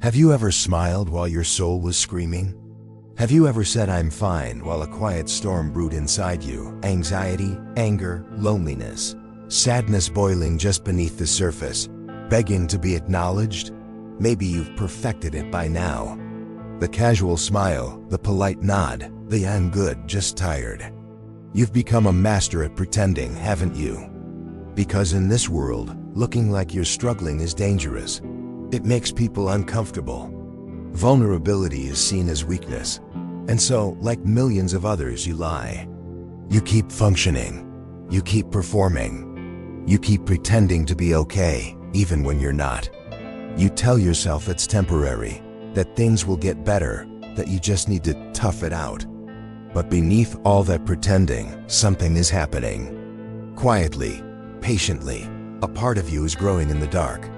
Have you ever smiled while your soul was screaming? Have you ever said, "I'm fine," while a quiet storm brewed inside you? Anxiety, anger, loneliness, sadness boiling just beneath the surface, begging to be acknowledged? Maybe you've perfected it by now. The casual smile, the polite nod, the "I'm good, just tired." You've become a master at pretending, haven't you? Because in this world, looking like you're struggling is dangerous. It makes people uncomfortable. Vulnerability is seen as weakness. And so, like millions of others, you lie. You keep functioning. You keep performing. You keep pretending to be okay, even when you're not. You tell yourself it's temporary, that things will get better, that you just need to tough it out. But beneath all that pretending, something is happening. Quietly, patiently, a part of you is growing in the dark.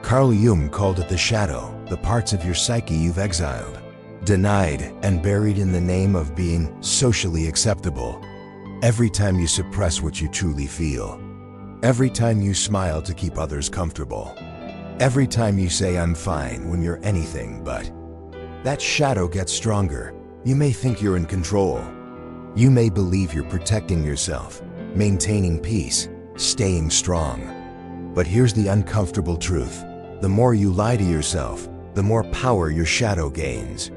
Carl Jung called it the shadow, the parts of your psyche you've exiled, denied, and buried in the name of being socially acceptable. Every time you suppress what you truly feel. Every time you smile to keep others comfortable. Every time you say, "I'm fine," when you're anything but. That shadow gets stronger. You may think you're in control. You may believe you're protecting yourself, maintaining peace, staying strong. But here's the uncomfortable truth. The more you lie to yourself, the more power your shadow gains.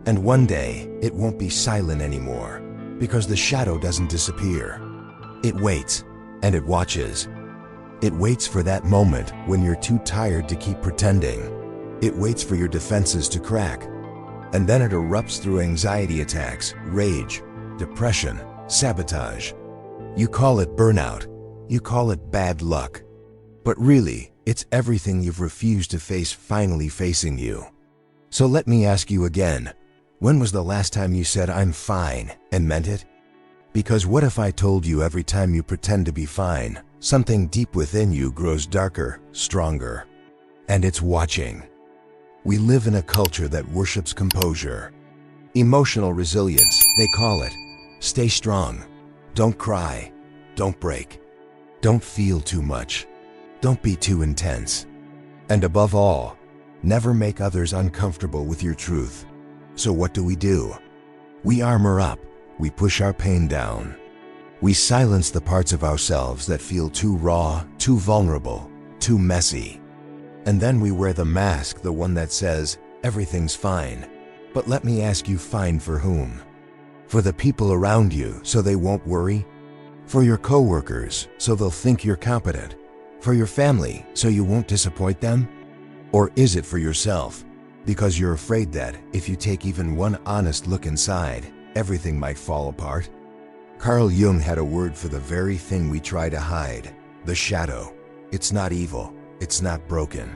And one day, it won't be silent anymore, because the shadow doesn't disappear. It waits, and it watches. It waits for that moment when you're too tired to keep pretending. It waits for your defenses to crack. And then it erupts through anxiety attacks, rage, depression, sabotage. You call it burnout. You call it bad luck. But really, it's everything you've refused to face finally facing you. So let me ask you again, when was the last time you said, "I'm fine," and meant it? Because what if I told you every time you pretend to be fine, something deep within you grows darker, stronger, and it's watching? We live in a culture that worships composure. Emotional resilience, they call it. Stay strong. Don't cry. Don't break. Don't feel too much. Don't be too intense. And above all, never make others uncomfortable with your truth. So what do? We armor up. We push our pain down. We silence the parts of ourselves that feel too raw, too vulnerable, too messy. And then we wear the mask, the one that says, "Everything's fine." But let me ask you, fine for whom? For the people around you, so they won't worry? For your coworkers, so they'll think you're competent? For your family, so you won't disappoint them? Or is it for yourself, because you're afraid that, if you take even one honest look inside, everything might fall apart? Carl Jung had a word for the very thing we try to hide, the shadow. It's not evil. It's not broken.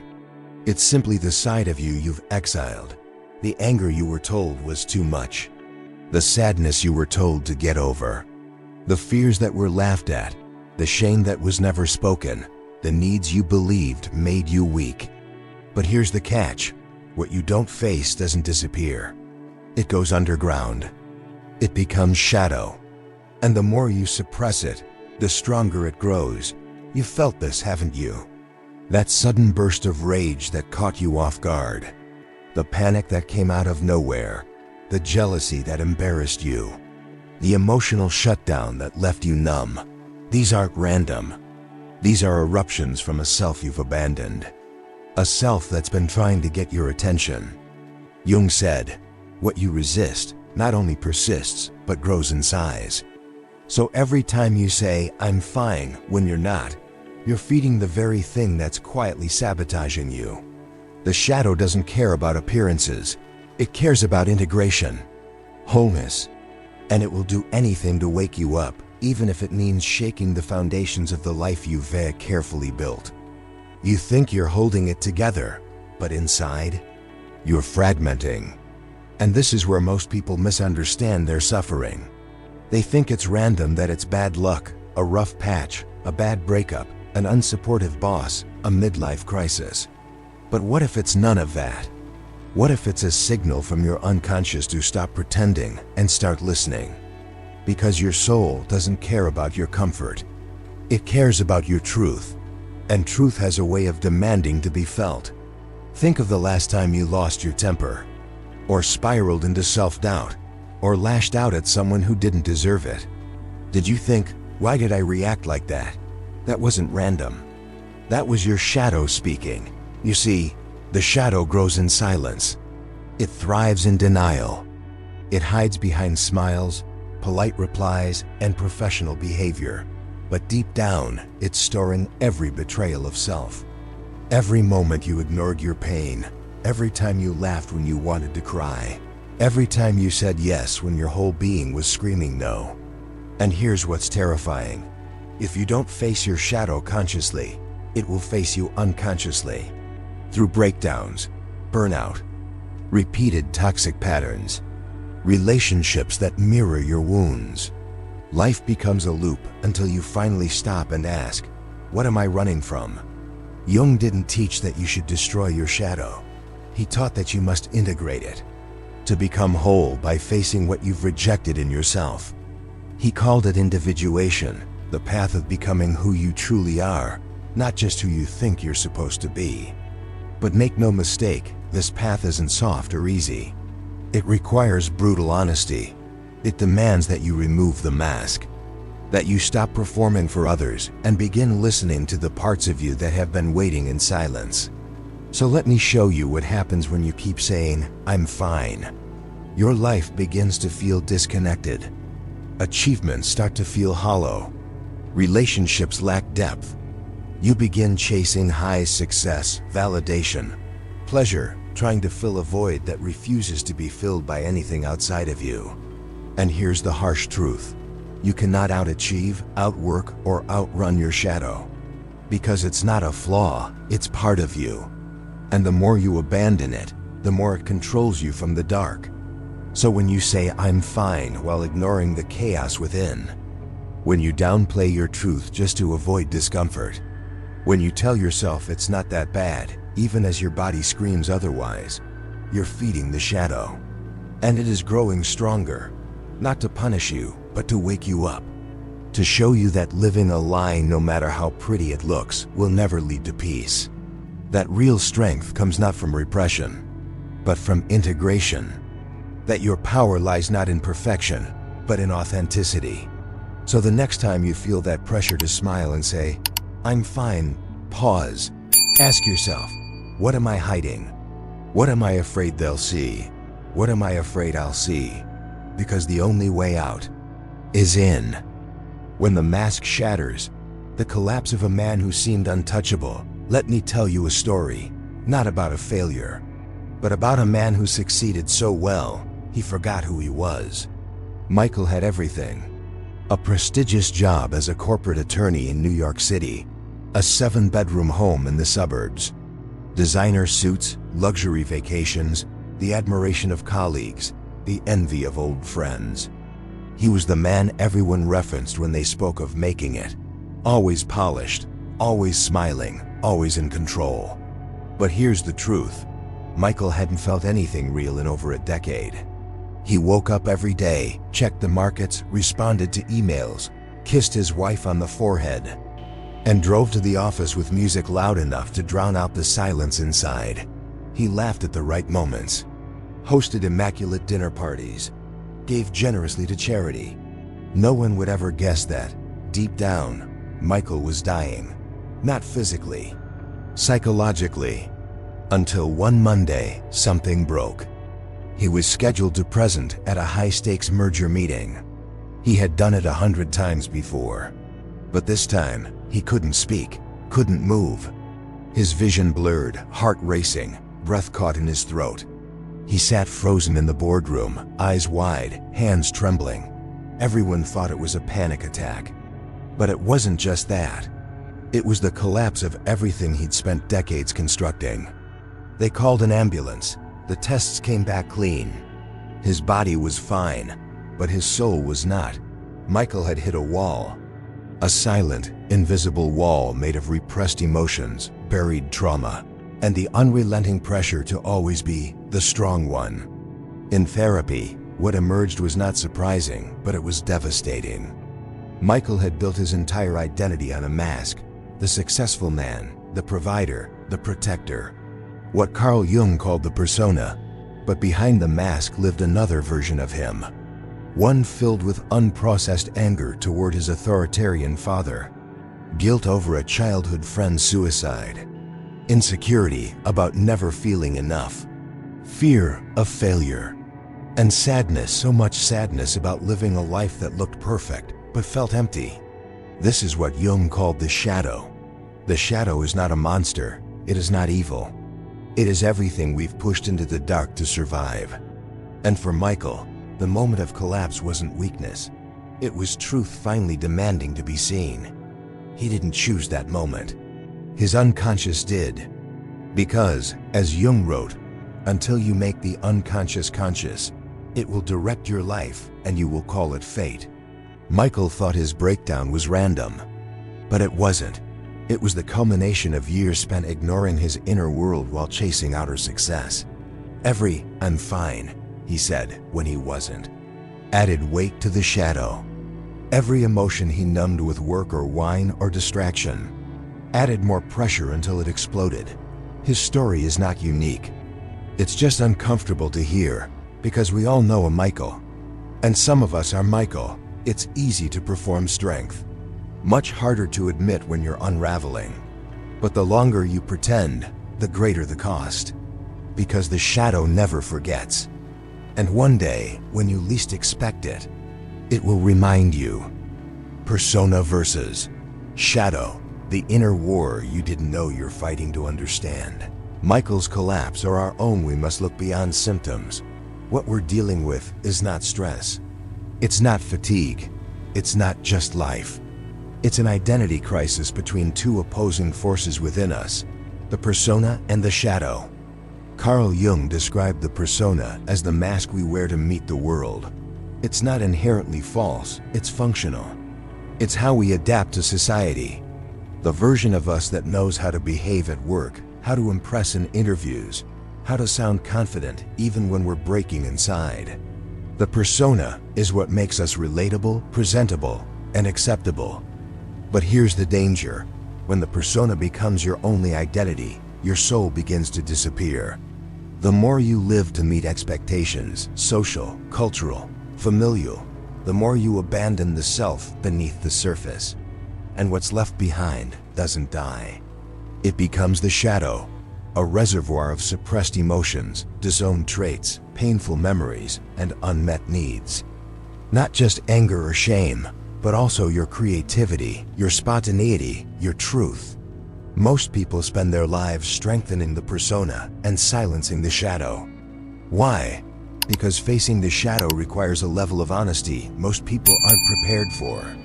It's simply the side of you you've exiled. The anger you were told was too much. The sadness you were told to get over. The fears that were laughed at. The shame that was never spoken. The needs you believed made you weak. But here's the catch. What you don't face doesn't disappear. It goes underground. It becomes shadow. And the more you suppress it, the stronger it grows. You've felt this, haven't you? That sudden burst of rage that caught you off guard. The panic that came out of nowhere. The jealousy that embarrassed you. The emotional shutdown that left you numb. These aren't random. These are eruptions from a self you've abandoned. A self that's been trying to get your attention. Jung said, "What you resist not only persists, but grows in size." So every time you say, "I'm fine," when you're not, you're feeding the very thing that's quietly sabotaging you. The shadow doesn't care about appearances. It cares about integration, wholeness, and it will do anything to wake you up, even if it means shaking the foundations of the life you've very carefully built. You think you're holding it together, but inside, you're fragmenting. And this is where most people misunderstand their suffering. They think it's random, that it's bad luck, a rough patch, a bad breakup, an unsupportive boss, a midlife crisis. But what if it's none of that? What if it's a signal from your unconscious to stop pretending and start listening? Because your soul doesn't care about your comfort. It cares about your truth. And truth has a way of demanding to be felt. Think of the last time you lost your temper, or spiraled into self-doubt, or lashed out at someone who didn't deserve it. Did you think, why did I react like that? That wasn't random. That was your shadow speaking. You see, the shadow grows in silence. It thrives in denial. It hides behind smiles, polite replies, and professional behavior. But deep down, it's storing every betrayal of self. Every moment you ignored your pain, every time you laughed when you wanted to cry, every time you said yes when your whole being was screaming no. And here's what's terrifying. If you don't face your shadow consciously, it will face you unconsciously. Through breakdowns, burnout, repeated toxic patterns, relationships that mirror your wounds. Life becomes a loop until you finally stop and ask, what am I running from? Jung didn't teach that you should destroy your shadow. He taught that you must integrate it, to become whole by facing what you've rejected in yourself. He called it individuation, the path of becoming who you truly are, not just who you think you're supposed to be. But make no mistake, this path isn't soft or easy. It requires brutal honesty. It demands that you remove the mask, that you stop performing for others and begin listening to the parts of you that have been waiting in silence. So let me show you what happens when you keep saying, I'm fine. Your life begins to feel disconnected. Achievements start to feel hollow. Relationships lack depth. You begin chasing high success, validation, pleasure, trying to fill a void that refuses to be filled by anything outside of you. And here's the harsh truth. You cannot outachieve, outwork, or outrun your shadow. Because it's not a flaw, it's part of you. And the more you abandon it, the more it controls you from the dark. So when you say, I'm fine, while ignoring the chaos within, when you downplay your truth just to avoid discomfort, when you tell yourself it's not that bad, even as your body screams otherwise, you're feeding the shadow. And it is growing stronger, not to punish you, but to wake you up, to show you that living a lie, no matter how pretty it looks, will never lead to peace. That real strength comes not from repression, but from integration. That your power lies not in perfection, but in authenticity. So the next time you feel that pressure to smile and say, I'm fine, pause. Ask yourself, what am I hiding? What am I afraid they'll see? What am I afraid I'll see? Because the only way out is in. When the mask shatters, the collapse of a man who seemed untouchable, let me tell you a story, not about a failure, but about a man who succeeded so well, he forgot who he was. Michael had everything. A prestigious job as a corporate attorney in New York City, a 7-bedroom home in the suburbs, designer suits, luxury vacations, the admiration of colleagues, the envy of old friends. He was the man everyone referenced when they spoke of making it. Always polished, always smiling, always in control. But here's the truth. Michael hadn't felt anything real in over a decade. He woke up every day, checked the markets, responded to emails, kissed his wife on the forehead, and drove to the office with music loud enough to drown out the silence inside. He laughed at the right moments, hosted immaculate dinner parties, gave generously to charity. No one would ever guess that, deep down, Michael was dying. Not physically, psychologically. Until one Monday, something broke. He was scheduled to present at a high-stakes merger meeting. He had done it 100 times before. But this time, he couldn't speak, couldn't move. His vision blurred, heart racing, breath caught in his throat. He sat frozen in the boardroom, eyes wide, hands trembling. Everyone thought it was a panic attack. But it wasn't just that. It was the collapse of everything he'd spent decades constructing. They called an ambulance. The tests came back clean. His body was fine, but his soul was not. Michael had hit a wall. A silent, invisible wall made of repressed emotions, buried trauma, and the unrelenting pressure to always be the strong one. In therapy, what emerged was not surprising, but it was devastating. Michael had built his entire identity on a mask, the successful man, the provider, the protector. what Carl Jung called the persona, but behind the mask lived another version of him, one filled with unprocessed anger toward his authoritarian father, guilt over a childhood friend's suicide, insecurity about never feeling enough, fear of failure, and sadness, so much sadness about living a life that looked perfect but felt empty. This is what Jung called the shadow. The shadow is not a monster, it is not evil. It is everything we've pushed into the dark to survive. And for Michael, the moment of collapse wasn't weakness. It was truth finally demanding to be seen. He didn't choose that moment. His unconscious did. Because, as Jung wrote, until you make the unconscious conscious, it will direct your life and you will call it fate. Michael thought his breakdown was random, but it wasn't. It was the culmination of years spent ignoring his inner world while chasing outer success. Every "I'm fine," he said when he wasn't, added weight to the shadow. Every emotion he numbed with work or wine or distraction added more pressure until it exploded. His story is not unique. It's just uncomfortable to hear, because we all know a Michael. And some of us are Michael. It's easy to perform strength. Much harder to admit when you're unraveling. But the longer you pretend, the greater the cost. Because the shadow never forgets. And one day, when you least expect it, it will remind you. Persona versus shadow, the inner war you didn't know you're fighting to understand. Michael's collapse or our own, we must look beyond symptoms. What we're dealing with is not stress. It's not fatigue. It's not just life. It's an identity crisis between two opposing forces within us, the persona and the shadow. Carl Jung described the persona as the mask we wear to meet the world. It's not inherently false, it's functional. It's how we adapt to society. The version of us that knows how to behave at work, how to impress in interviews, how to sound confident even when we're breaking inside. The persona is what makes us relatable, presentable, and acceptable. But here's the danger. When the persona becomes your only identity, your soul begins to disappear. The more you live to meet expectations, social, cultural, familial, the more you abandon the self beneath the surface. And what's left behind doesn't die. It becomes the shadow, a reservoir of suppressed emotions, disowned traits, painful memories, and unmet needs. Not just anger or shame, but also your creativity, your spontaneity, your truth. Most people spend their lives strengthening the persona and silencing the shadow. Why? Because facing the shadow requires a level of honesty most people aren't prepared for.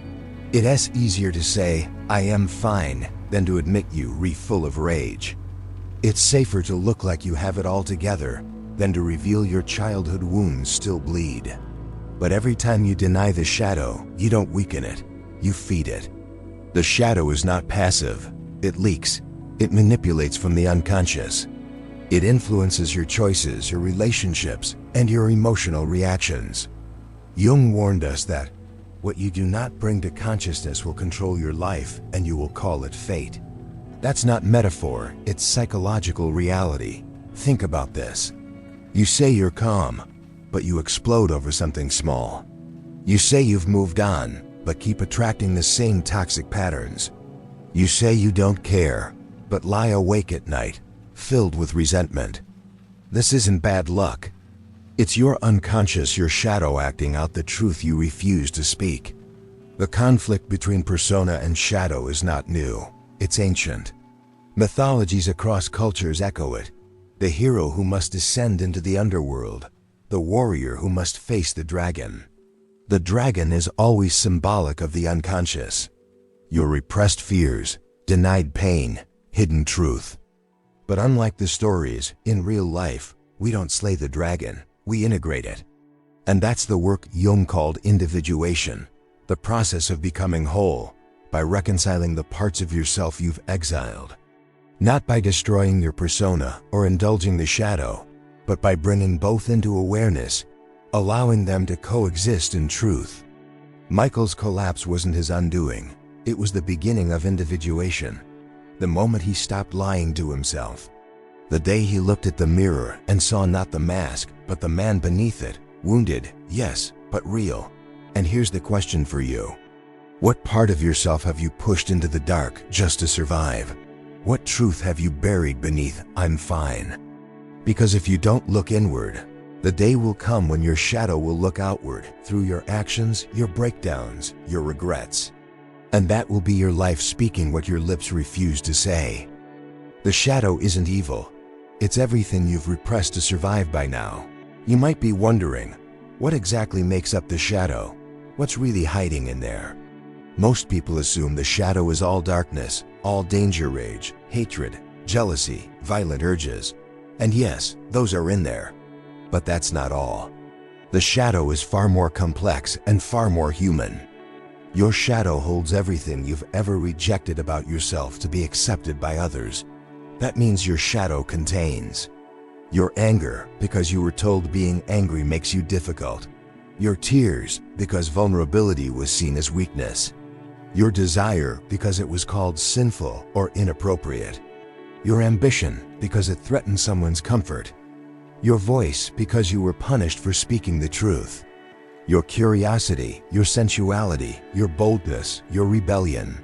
It's easier to say, "I am fine," than to admit you're full of rage. It's safer to look like you have it all together than to reveal your childhood wounds still bleed. But every time you deny the shadow, you don't weaken it, you feed it. The shadow is not passive. It leaks. It manipulates from the unconscious. It influences your choices, your relationships, and your emotional reactions. Jung warned us that what you do not bring to consciousness will control your life, and you will call it fate. That's not metaphor, it's psychological reality. Think about this. You say you're calm, but you explode over something small. You say you've moved on, but keep attracting the same toxic patterns. You say you don't care, but lie awake at night, filled with resentment. This isn't bad luck. It's your unconscious, your shadow acting out the truth you refuse to speak. The conflict between persona and shadow is not new, it's ancient. Mythologies across cultures echo it. The hero who must descend into the underworld, the warrior who must face the dragon. The dragon is always symbolic of the unconscious. Your repressed fears, denied pain, hidden truth. But unlike the stories, in real life, we don't slay the dragon, we integrate it. And that's the work Jung called individuation, the process of becoming whole, by reconciling the parts of yourself you've exiled. Not by destroying your persona or indulging the shadow, but by bringing both into awareness, allowing them to coexist in truth. Michael's collapse wasn't his undoing. It was the beginning of individuation, the moment he stopped lying to himself. The day he looked at the mirror and saw not the mask, but the man beneath it, wounded, yes, but real. And here's the question for you. What part of yourself have you pushed into the dark just to survive? What truth have you buried beneath "I'm fine"? Because if you don't look inward, the day will come when your shadow will look outward through your actions, your breakdowns, your regrets. And that will be your life speaking what your lips refuse to say. The shadow isn't evil. It's everything you've repressed to survive by now. You might be wondering, what exactly makes up the shadow? What's really hiding in there? Most people assume the shadow is all darkness, all danger rage, hatred, jealousy, violent urges. And yes, those are in there. But that's not all. The shadow is far more complex and far more human. Your shadow holds everything you've ever rejected about yourself to be accepted by others. That means your shadow contains your anger, because you were told being angry makes you difficult. Your tears, because vulnerability was seen as weakness. Your desire, because it was called sinful or inappropriate. Your ambition, because it threatened someone's comfort. Your voice, because you were punished for speaking the truth. Your curiosity, your sensuality, your boldness, your rebellion.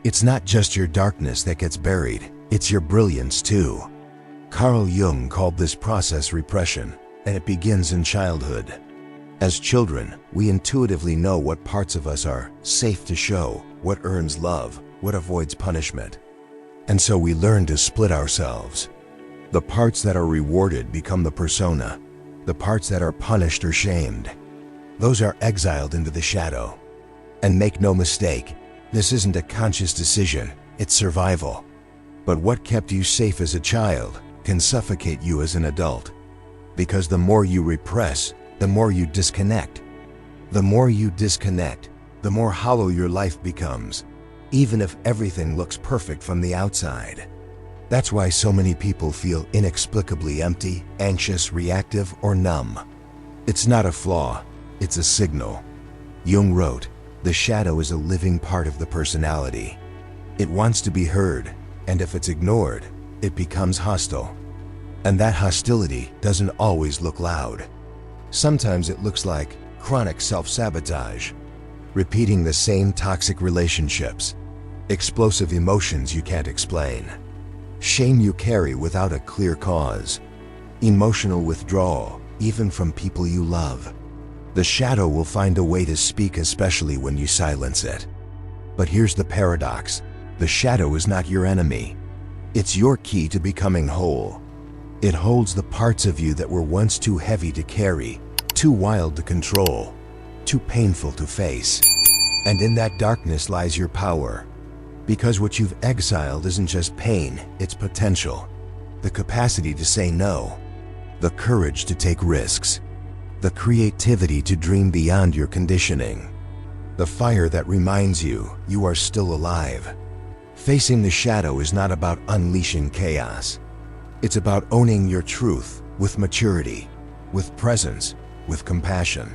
It's not just your darkness that gets buried, it's your brilliance too. Carl Jung called this process repression, and it begins in childhood. As children, we intuitively know what parts of us are safe to show, what earns love, what avoids punishment. And so we learn to split ourselves. The parts that are rewarded become the persona. The parts that are punished or shamed, those are exiled into the shadow. And make no mistake, this isn't a conscious decision, it's survival. But what kept you safe as a child can suffocate you as an adult. Because the more you repress, the more you disconnect. The more you disconnect, the more hollow your life becomes, even if everything looks perfect from the outside. That's why so many people feel inexplicably empty, anxious, reactive, or numb. It's not a flaw, it's a signal. Jung wrote, "The shadow is a living part of the personality. It wants to be heard, and if it's ignored, it becomes hostile. And that hostility doesn't always look loud. Sometimes it looks like chronic self-sabotage, repeating the same toxic relationships, explosive emotions you can't explain, shame you carry without a clear cause, emotional withdrawal, even from people you love. The shadow will find a way to speak, especially when you silence it. But here's the paradox. The shadow is not your enemy. It's your key to becoming whole. It holds the parts of you that were once too heavy to carry, too wild to control, too painful to face. And in that darkness lies your power. Because what you've exiled isn't just pain, it's potential. The capacity to say no, the courage to take risks, the creativity to dream beyond your conditioning, the fire that reminds you you are still alive. Facing the shadow is not about unleashing chaos. It's about owning your truth with maturity, with presence, with compassion.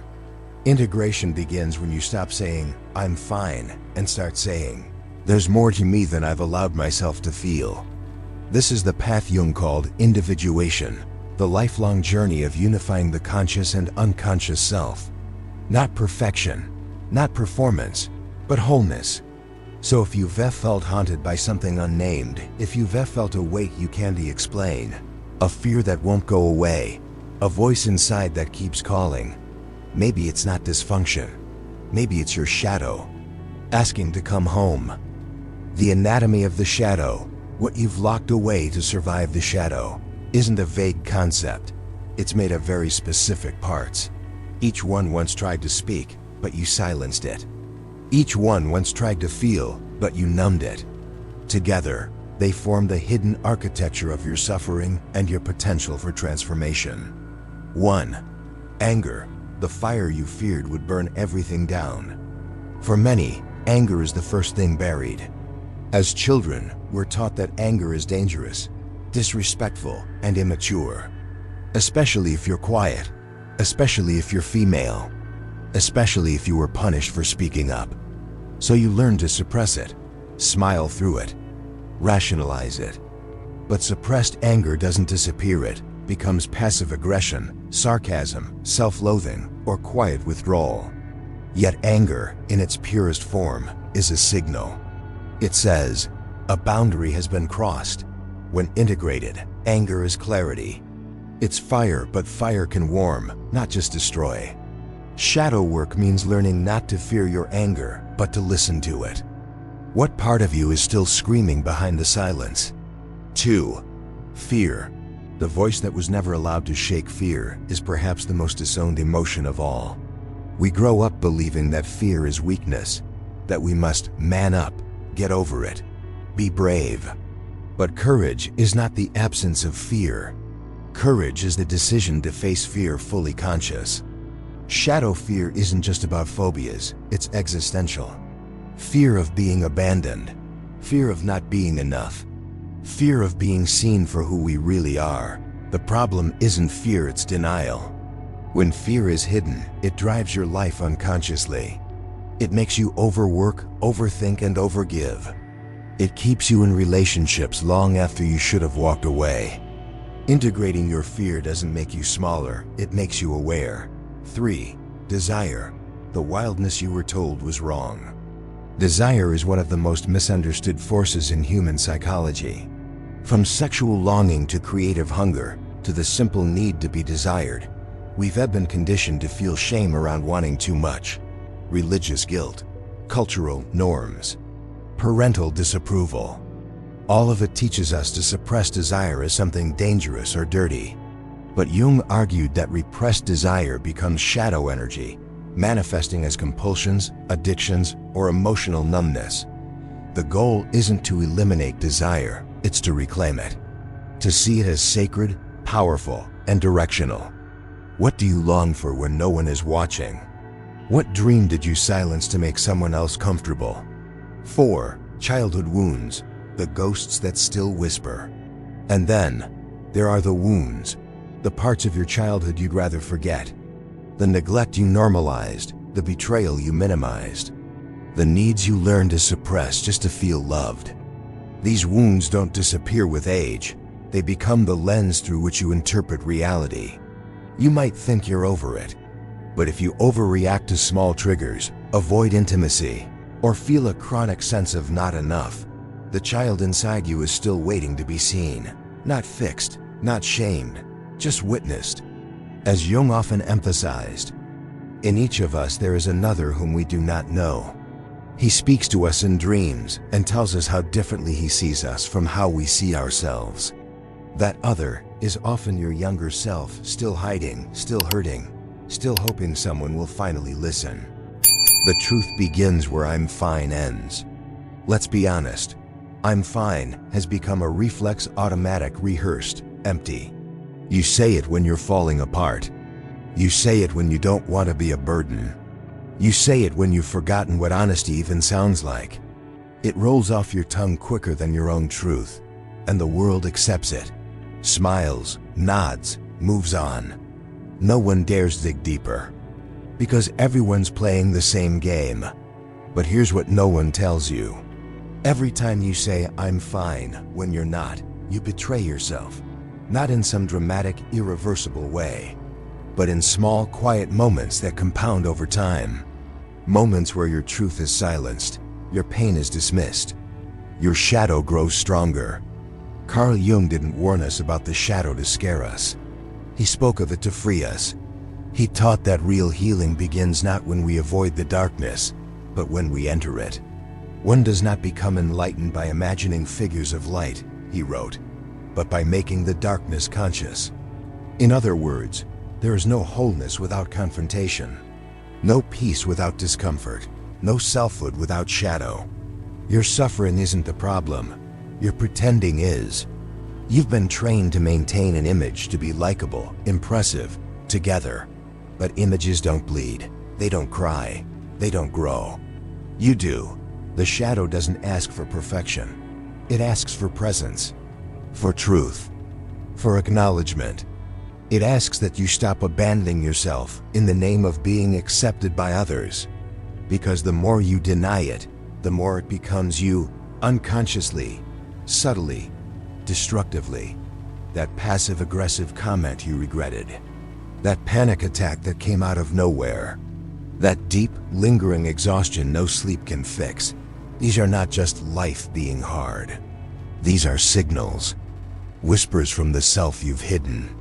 Integration begins when you stop saying, "I'm fine," and start saying, "There's more to me than I've allowed myself to feel." This is the path Jung called individuation, the lifelong journey of unifying the conscious and unconscious self. Not perfection, not performance, but wholeness. So if you've ever felt haunted by something unnamed, if you've ever felt a weight you can't explain, a fear that won't go away, a voice inside that keeps calling, maybe it's not dysfunction. Maybe it's your shadow, asking to come home. The anatomy of the shadow, what you've locked away to survive the shadow, isn't a vague concept. It's made of very specific parts. Each one once tried to speak, but you silenced it. Each one once tried to feel, but you numbed it. Together, they form the hidden architecture of your suffering and your potential for transformation. 1. Anger, the fire you feared would burn everything down. For many, anger is the first thing buried. As children, we're taught that anger is dangerous, disrespectful, and immature. Especially if you're quiet, especially if you're female, especially if you were punished for speaking up. So you learn to suppress it, smile through it, rationalize it. But suppressed anger doesn't disappear, it becomes passive aggression, sarcasm, self-loathing, or quiet withdrawal. Yet anger, in its purest form, is a signal. It says, a boundary has been crossed. When integrated, anger is clarity. It's fire, but fire can warm, not just destroy. Shadow work means learning not to fear your anger, but to listen to it. What part of you is still screaming behind the silence? 2. Fear. The voice that was never allowed to shake. Fear is perhaps the most disowned emotion of all. We grow up believing that fear is weakness, that we must man up, get over it, be brave. But courage is not the absence of fear. Courage is the decision to face fear fully conscious. Shadow fear isn't just about phobias, it's existential. Fear of being abandoned, fear of not being enough, fear of being seen for who we really are. The problem isn't fear, it's denial. When fear is hidden, it drives your life unconsciously. It makes you overwork, overthink, and overgive. It keeps you in relationships long after you should have walked away. Integrating your fear doesn't make you smaller, it makes you aware. 3. Desire. The wildness you were told was wrong. Desire is one of the most misunderstood forces in human psychology. From sexual longing to creative hunger, to the simple need to be desired, we've been conditioned to feel shame around wanting too much. Religious guilt, cultural norms, parental disapproval. All of it teaches us to suppress desire as something dangerous or dirty. But Jung argued that repressed desire becomes shadow energy, manifesting as compulsions, addictions, or emotional numbness. The goal isn't to eliminate desire, it's to reclaim it. To see it as sacred, powerful, and directional. What do you long for when no one is watching? What dream did you silence to make someone else comfortable? 4. Childhood wounds, the ghosts that still whisper. And then, there are the wounds, the parts of your childhood you'd rather forget. The neglect you normalized, the betrayal you minimized. The needs you learned to suppress just to feel loved. These wounds don't disappear with age, they become the lens through which you interpret reality. You might think you're over it, but if you overreact to small triggers, avoid intimacy, or feel a chronic sense of not enough, the child inside you is still waiting to be seen, not fixed, not shamed, just witnessed. As Jung often emphasized, in each of us there is another whom we do not know. He speaks to us in dreams and tells us how differently he sees us from how we see ourselves. That other is often your younger self, still hiding, still hurting, still hoping someone will finally listen. The truth begins where I'm fine ends. Let's be honest, I'm fine has become a reflex, automatic, rehearsed, empty. You say it when you're falling apart. You say it when you don't want to be a burden. You say it when you've forgotten what honesty even sounds like. It rolls off your tongue quicker than your own truth, and the world accepts it. Smiles, nods, moves on. No one dares dig deeper, because everyone's playing the same game. But here's what no one tells you. Every time you say, I'm fine, when you're not, you betray yourself. Not in some dramatic, irreversible way, but in small, quiet moments that compound over time. Moments where your truth is silenced, your pain is dismissed, your shadow grows stronger. Carl Jung didn't warn us about the shadow to scare us. He spoke of it to free us. He taught that real healing begins not when we avoid the darkness, but when we enter it. One does not become enlightened by imagining figures of light, he wrote, but by making the darkness conscious. In other words, there is no wholeness without confrontation, no peace without discomfort, no selfhood without shadow. Your suffering isn't the problem, your pretending is. You've been trained to maintain an image, to be likable, impressive, together. But images don't bleed, they don't cry, they don't grow. You do. The shadow doesn't ask for perfection. It asks for presence, for truth, for acknowledgement. It asks that you stop abandoning yourself in the name of being accepted by others. Because the more you deny it, the more it becomes you, unconsciously, subtly, destructively. That passive-aggressive comment you regretted. That panic attack that came out of nowhere. That deep, lingering exhaustion no sleep can fix. These are not just life being hard. These are signals. Whispers from the self you've hidden.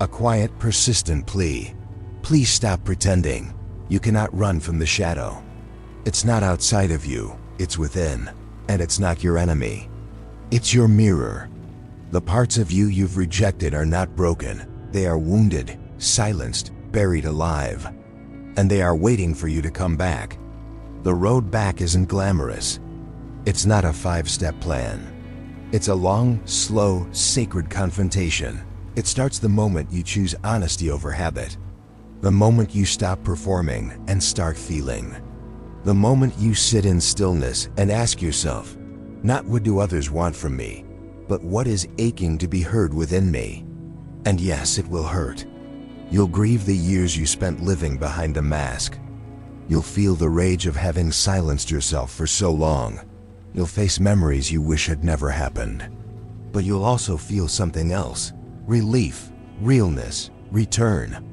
A quiet, persistent plea. Please stop pretending. You cannot run from the shadow. It's not outside of you, it's within. And it's not your enemy. It's your mirror. The parts of you you've rejected are not broken. They are wounded, silenced, buried alive. And they are waiting for you to come back. The road back isn't glamorous. It's not a 5-step plan. It's a long, slow, sacred confrontation. It starts the moment you choose honesty over habit. The moment you stop performing and start feeling. The moment you sit in stillness and ask yourself, not what do others want from me, but what is aching to be heard within me. And yes, it will hurt. You'll grieve the years you spent living behind a mask. You'll feel the rage of having silenced yourself for so long. You'll face memories you wish had never happened. But you'll also feel something else. Relief, realness, return.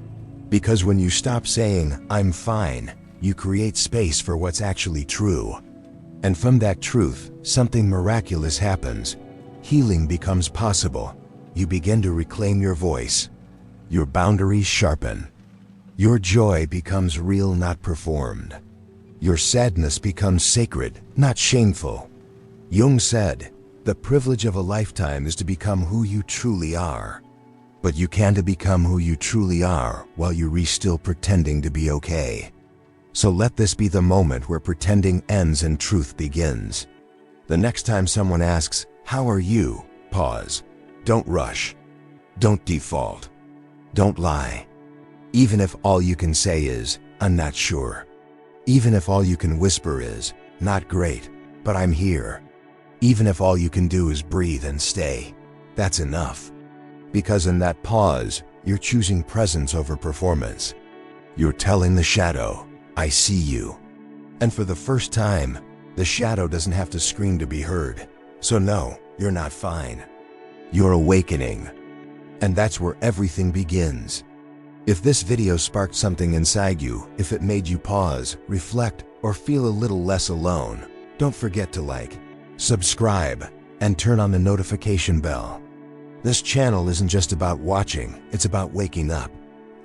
Because when you stop saying, I'm fine, you create space for what's actually true. And from that truth, something miraculous happens. Healing becomes possible. You begin to reclaim your voice. Your boundaries sharpen. Your joy becomes real, not performed. Your sadness becomes sacred, not shameful. Jung said, the privilege of a lifetime is to become who you truly are. But you can't become who you truly are while you're still pretending to be okay. So let this be the moment where pretending ends and truth begins. The next time someone asks, how are you? Pause. Don't rush. Don't default. Don't lie. Even if all you can say is, I'm not sure. Even if all you can whisper is, not great, but I'm here. Even if all you can do is breathe and stay, that's enough. Because in that pause, you're choosing presence over performance. You're telling the shadow, I see you. And for the first time, the shadow doesn't have to scream to be heard. So no, you're not fine. You're awakening. And that's where everything begins. If this video sparked something inside you, if it made you pause, reflect, or feel a little less alone, don't forget to like, subscribe, and turn on the notification bell. This channel isn't just about watching, it's about waking up.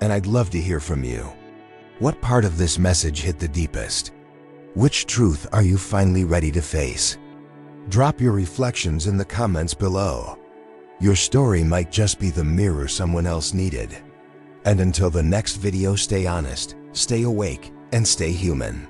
And I'd love to hear from you. What part of this message hit the deepest? Which truth are you finally ready to face? Drop your reflections in the comments below. Your story might just be the mirror someone else needed. And until the next video, stay honest, stay awake, and stay human.